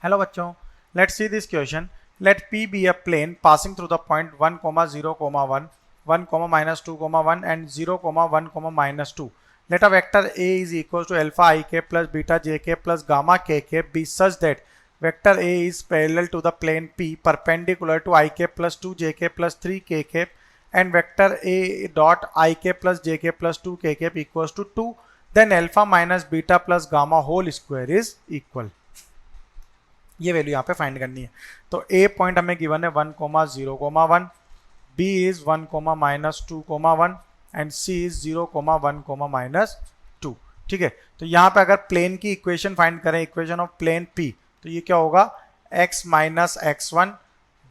Hello बच्चों, let's see this question. Let P be a plane passing through the point 1, 0, 1, 1, -2, 1 and 0, 1, -2. Let a vector A is equal to alpha I k plus beta j k plus gamma k k be such that vector A is parallel to the plane P perpendicular to I k plus 2 j k plus 3 k k and vector A dot I k plus j k plus 2 k k equals to 2. Then alpha minus beta plus gamma whole square is equal. ये value यहाँ पे find करनी है. तो ए point हमें given है 1, 0, 1, B is 1, -2, 1 and C is 0, 1, -2. ठीक है. तो यहाँ पे अगर प्लेन की इक्वेशन फाइंड करें, इक्वेशन ऑफ प्लेन पी, तो ये क्या होगा? x minus x1,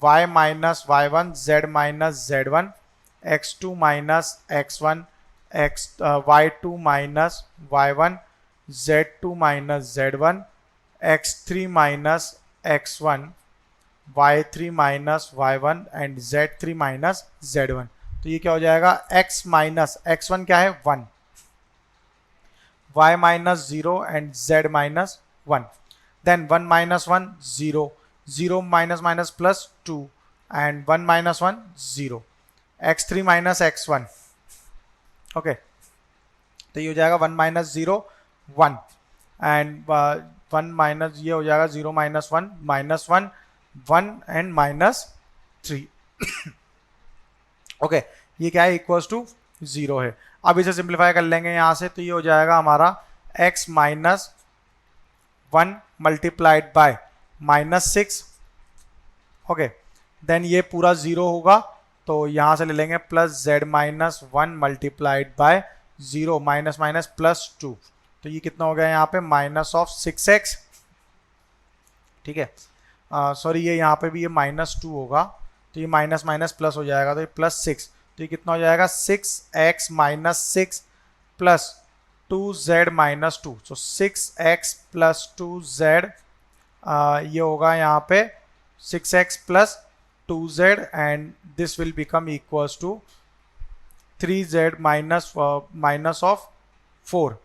y minus y1, z minus z1, x2 minus x1, y2 minus y1, z2 minus z1, x3 minus x1, y3 minus y1 and z3 minus z1. तो ये क्या हो जाएगा? x minus x1 क्या है? 1, y minus 0 and z minus 1. Then 1 minus 1 0, 0 minus minus plus 2 and 1 minus 1 0, x3 minus x1. Okay, तो ये हो जाएगा 1 माइनस 0 1 एंड 1 माइनस ये हो जाएगा 0 minus 1 minus 1 1 and minus 3. Okay, ये क्या है? इक्वल्स टू 0 है. अब इसे सिंप्लीफाई कर लेंगे यहाँ से, तो ये हो जाएगा हमारा x minus 1 multiplied by -6. Okay, then ये पूरा 0 होगा, तो यहाँ से ले लेंगे plus z minus 1 multiplied by 0 minus minus plus 2. तो ये कितना हो गया यहाँ पे? Minus of 6x. ठीक है, सॉरी, ये यहाँ पे भी ये -2 होगा, तो ये माइनस माइनस प्लस हो जाएगा, तो ये +6. तो ये कितना हो जाएगा? 6x minus 6 plus 2z minus 2. So 6x plus 2z, ये होगा यहाँ पे 6x plus 2z and this will become equals to 3z minus of 4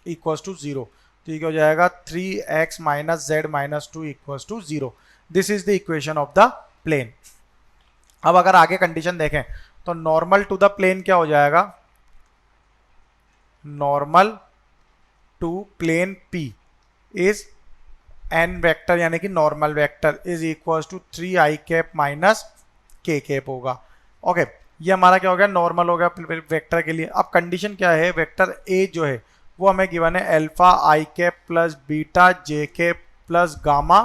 equals to 0. तो ये क्या हो जाएगा? 3x minus z minus 2 equals to 0. This is the equation of the plane. अब अगर आगे कंडीशन देखें तो नॉर्मल टू द प्लेन क्या हो जाएगा? Normal to plane P is n vector यानी कि normal vector is equals to 3i cap minus k cap होगा. ओके, ये हमारा क्या हो गया? नॉर्मल हो गया वेक्टर के लिए. अब कंडीशन क्या है? वेक्टर A जो है वो हमें गिवन है अल्फा आई कैप प्लस बीटा जे कैप प्लस गामा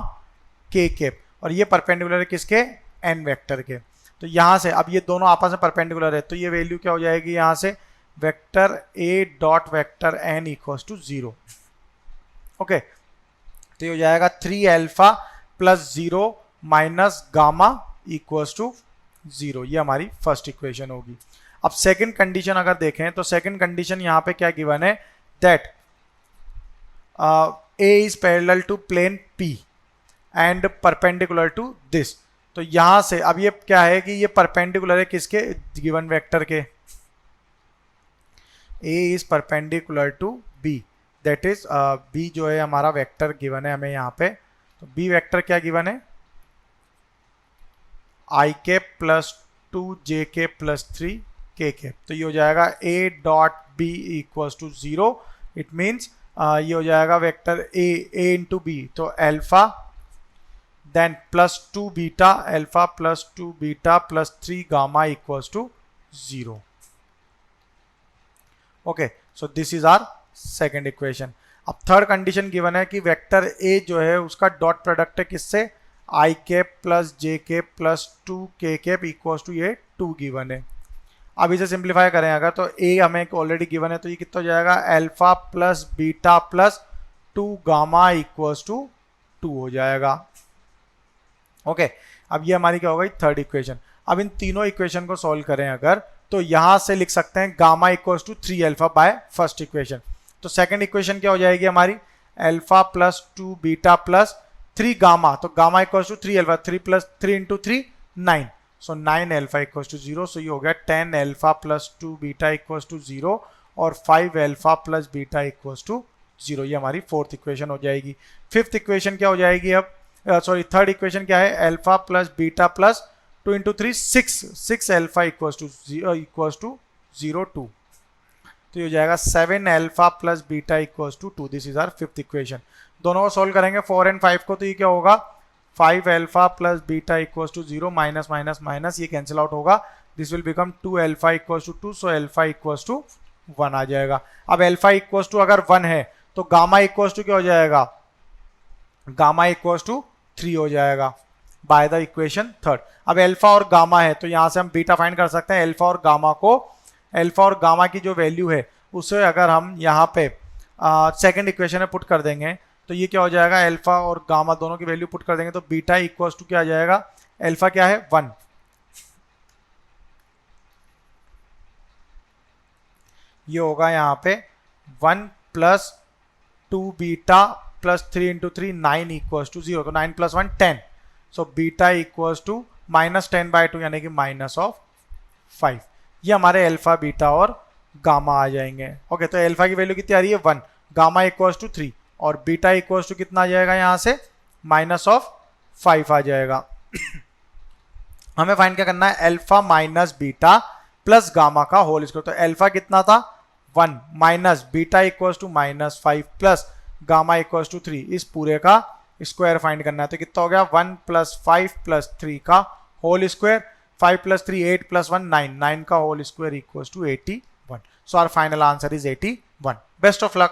के कैप, और ये परपेंडिकुलर है किसके? एन वेक्टर के. तो यहाँ से अब ये दोनों आपस में परपेंडिकुलर है, तो ये वैल्यू क्या हो जाएगी यहाँ से? Vector A dot vector N equals to 0. Okay, तो ये हो जाएगा 3 alpha plus 0 minus gamma equals to 0. ये हमारी फर्स्ट इक्वेशन होगी. अब सेकंड कंडीशन अगर देखें तो सेकंड कंडीशन यहाँ पे क्या गिवन है? that A is parallel to plane P and perpendicular to this. तो यहां से अब ये क्या है कि ये परपेंडिकुलर है किसके? गिवन वेक्टर के. A is perpendicular to B, that is B जो है हमारा वेक्टर गिवन है हमें यहाँ पे. तो B वेक्टर क्या गिवन है? I cap plus 2j cap plus 3k cap. तो ये हो जाएगा A dot B equals to 0. It means ये हो जाएगा वेक्टर A इंटू B, तो alpha then plus 2 beta, alpha plus 2 beta plus 3 gamma equals to 0. Okay, so this is our second equation. अब third condition given है कि vector A जो है उसका डॉट प्रोडक्ट है किससे? I cap plus J cap plus 2k cap equals to ये 2 given है. अब इसे सिंप्लीफाई करें अगर, तो A हमें ऑलरेडी गिवन है, तो ये कितना हो जाएगा? Alpha plus beta plus 2 gamma equals to 2 हो जाएगा. ओके, अब ये हमारी क्या हो गई? Third equation. अब इन तीनों इक्वेशन को सॉल्व करें अगर, तो यहां से लिख सकते हैं gamma equals to 3 alpha by first equation. तो सेकंड इक्वेशन क्या हो जाएगी हमारी? Alpha plus 2 beta plus 3 gamma, तो gamma equals to 3 alpha, 3 plus 3 into 3 9. So 9 alpha equals to 0. So ये हो गया 10 alpha plus 2 beta equals to 0 और 5 alpha plus beta equals to 0. ये हमारी फोर्थ इक्वेशन हो जाएगी. फिफ्थ इक्वेशन क्या हो जाएगी? अब सॉरी थर्ड इक्वेशन क्या है, alpha plus beta plus 2 into 3 6 alpha equals to 0 2, तो ये हो जाएगा 7 alpha plus beta equals to 2। This is our fifth equation. दोनों को सॉल्व करेंगे 4 एंड 5 को, तो ये क्या होगा 5 alpha plus beta equals to 0 minus minus minus, ये कैंसिल आउट होगा, this will become 2 alpha equals to 2, so alpha equals to 1 आ जाएगा। अब अल्फा इक्वल्स टू अगर 1 है तो गामा इक्वल्स टू क्या हो जाएगा, गामा इक्वल्स टू 3 हो जाएगा बाय द इक्वेशन थर्ड। अब अल्फा और गामा है तो यहां से हम बीटा फाइंड कर सकते हैं। अल्फा और गामा को, अल्फा और गामा की जो वैल्यू है उसे अगर हम यहाँ पे सेकंड इक्वेशन में पुट कर देंगे तो ये क्या हो जाएगा, अल्फा और गामा दोनों की वैल्यू पुट कर देंगे तो बीटा इक्वल्स टू क्या आ जाएगा, अल्फा क्या है 1, ये होगा यहाँ पे 1 plus 2 beta plus 3 into 3 9 equals to 0, तो 9 plus 1 10, so beta equals to minus 10/2 यानी कि माइनस ऑफ 5। ये हमारे अल्फा बीटा और गामा आ जाएंगे। ओके, तो अल्फा की वैल्यू कितनी आ रही है 1, गामा इक्वल्स टू 3 और बीटा इक्वल्स टू कितना आ जाएगा यहाँ से माइनस ऑफ 5 आ जाएगा। हमें फाइंड क्या करना है, alpha minus beta plus gamma का होल स्क्वायर। तो अल्फा कितना था 1 minus beta equals to minus 5 plus gamma equals to 3, इस पूरे का स्क्वायर फाइंड करना है। तो कितना हो गया 1 प्लस 5 प्लस 3 का होल स्क्वायर, 5 प्लस 3 8 प्लस 1 9, 9 का whole square equals to 81। So our final answer is 81। Best of luck.